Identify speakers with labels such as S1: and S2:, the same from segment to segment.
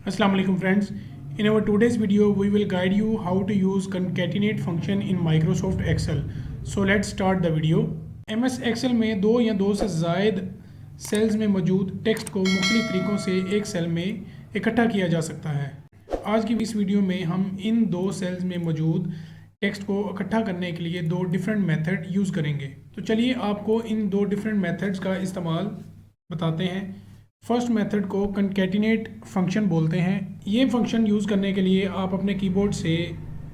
S1: Assalamu alaikum friends. In our today's video we will guide you how to use concatenate function in Microsoft Excel. So let's start the video. MS Excel में दो या दो से ज़ायद sales में मौजूद text को मुख्तलिफ तरीक़ों से एक सेल में इकट्ठा किया जा सकता है। आज की इस वीडियो में हम इन दो सेल्स में मौजूद टेक्स्ट को इकट्ठा करने के लिए दो डिफरेंट मेथड यूज़ करेंगे। तो चलिए आपको इन दो डिफरेंट मेथड्स का इस्तेमाल बताते हैं। फर्स्ट मेथड को कंकैटिनेट फंक्शन बोलते हैं। ये फंक्शन यूज़ करने के लिए आप अपने कीबोर्ड से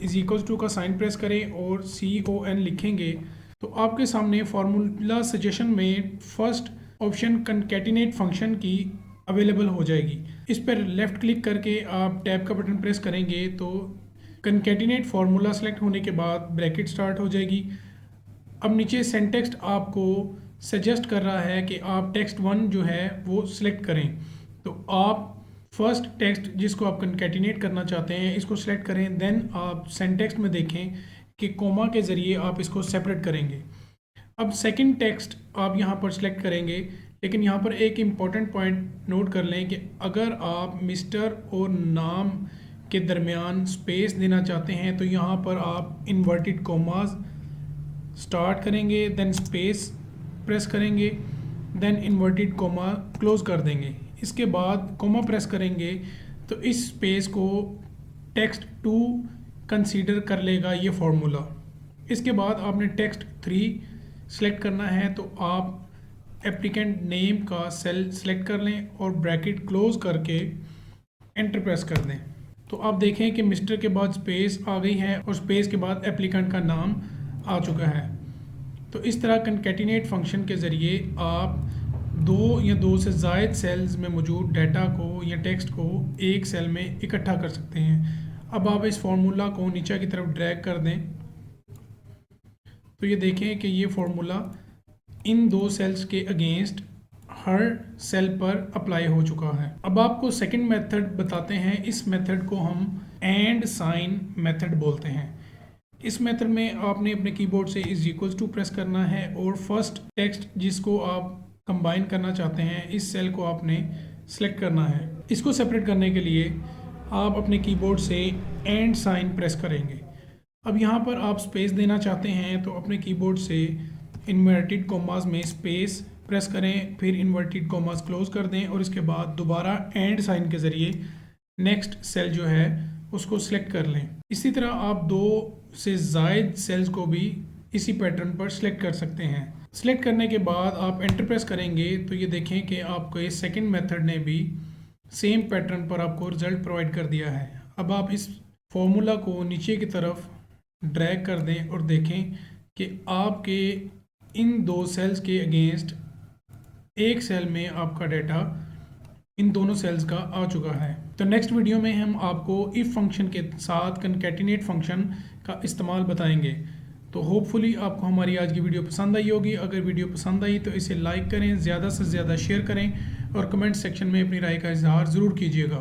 S1: == का साइन प्रेस करें और CON लिखेंगे तो आपके सामने फार्मूला सजेशन में फर्स्ट ऑप्शन कंकैटिनेट फंक्शन की अवेलेबल हो जाएगी। इस पर लेफ़्ट क्लिक करके आप टैब का बटन प्रेस करेंगे तो कंकैटिनेट फार्मूला सेलेक्ट होने के बाद ब्रैकेट स्टार्ट हो जाएगी। अब नीचे सेंटेक्स्ट आपको सजेस्ट कर रहा है कि आप टेक्स्ट 1 जो है वो सिलेक्ट करें। तो आप फर्स्ट टेक्स्ट जिसको आप कंकैटिनेट करना चाहते हैं इसको सिलेक्ट करें, देन आप सेंटेक्स्ट में देखें कि कोमा के ज़रिए आप इसको सेपरेट करेंगे। अब सेकंड टेक्स्ट आप यहाँ पर सिलेक्ट करेंगे, लेकिन यहाँ पर एक इम्पॉर्टेंट पॉइंट नोट कर लें कि अगर आप मिस्टर और नाम के दरमियान स्पेस देना चाहते हैं तो यहाँ पर आप इन्वर्टेड कोमास स्टार्ट करेंगे, देन स्पेस प्रेस करेंगे, देन इन्वर्टेड कोमा क्लोज कर देंगे। इसके बाद कोमा प्रेस करेंगे तो इस स्पेस को टेक्स्ट 2 कंसीडर कर लेगा ये फार्मूला। इसके बाद आपने टेक्स्ट 3 सेलेक्ट करना है तो आप एप्लीकेंट नेम का सेल सेलेक्ट कर लें और ब्रैकेट क्लोज करके एंटर प्रेस कर दें। तो आप देखें कि मिस्टर के बाद स्पेस आ गई है और स्पेस के बाद एप्लीकेंट का नाम आ चुका है। तो इस तरह कंकैटिनेट फंक्शन के ज़रिए आप दो या दो से ज़ायद सेल्स में मौजूद डाटा को या टेक्स्ट को एक सेल में इकट्ठा कर सकते हैं। अब आप इस फार्मूला को नीचे की तरफ ड्रैग कर दें तो ये देखें कि ये फार्मूला इन दो सेल्स के अगेंस्ट हर सेल पर अप्लाई हो चुका है। अब आपको सेकंड मेथड बताते हैं। इस मेथड को हम एंड साइन मेथड बोलते हैं। इस मेथड में आपने अपने कीबोर्ड से == प्रेस करना है और फर्स्ट टेक्स्ट जिसको आप कंबाइन करना चाहते हैं इस सेल को आपने सेलेक्ट करना है। इसको सेपरेट करने के लिए आप अपने कीबोर्ड से एंड साइन प्रेस करेंगे। अब यहाँ पर आप स्पेस देना चाहते हैं तो अपने कीबोर्ड से इन्वर्टेड कोमास में स्पेस प्रेस करें, फिर इन्वर्टेड कोमास क्लोज कर दें और इसके बाद दोबारा एंड साइन के ज़रिए नेक्स्ट सेल जो है उसको सिलेक्ट कर लें। इसी तरह आप दो से ज़ायद सेल्स को भी इसी पैटर्न पर सिलेक्ट कर सकते हैं। सिलेक्ट करने के बाद आप एंटर प्रेस करेंगे तो ये देखें कि आपके सेकंड मेथड ने भी सेम पैटर्न पर आपको रिज़ल्ट प्रोवाइड कर दिया है। अब आप इस फॉर्मूला को नीचे की तरफ ड्रैग कर दें और देखें कि आपके इन दो सेल्स के अगेंस्ट एक सेल में आपका डाटा इन दोनों सेल्स का आ चुका है। तो नेक्स्ट वीडियो में हम आपको इफ फंक्शन के साथ कंकैटिनेट फंक्शन का इस्तेमाल बताएंगे। तो होपफुली आपको हमारी आज की वीडियो पसंद आई होगी। अगर वीडियो पसंद आई तो इसे लाइक करें, ज़्यादा से ज़्यादा शेयर करें और कमेंट सेक्शन में अपनी राय का इजहार ज़रूर कीजिएगा।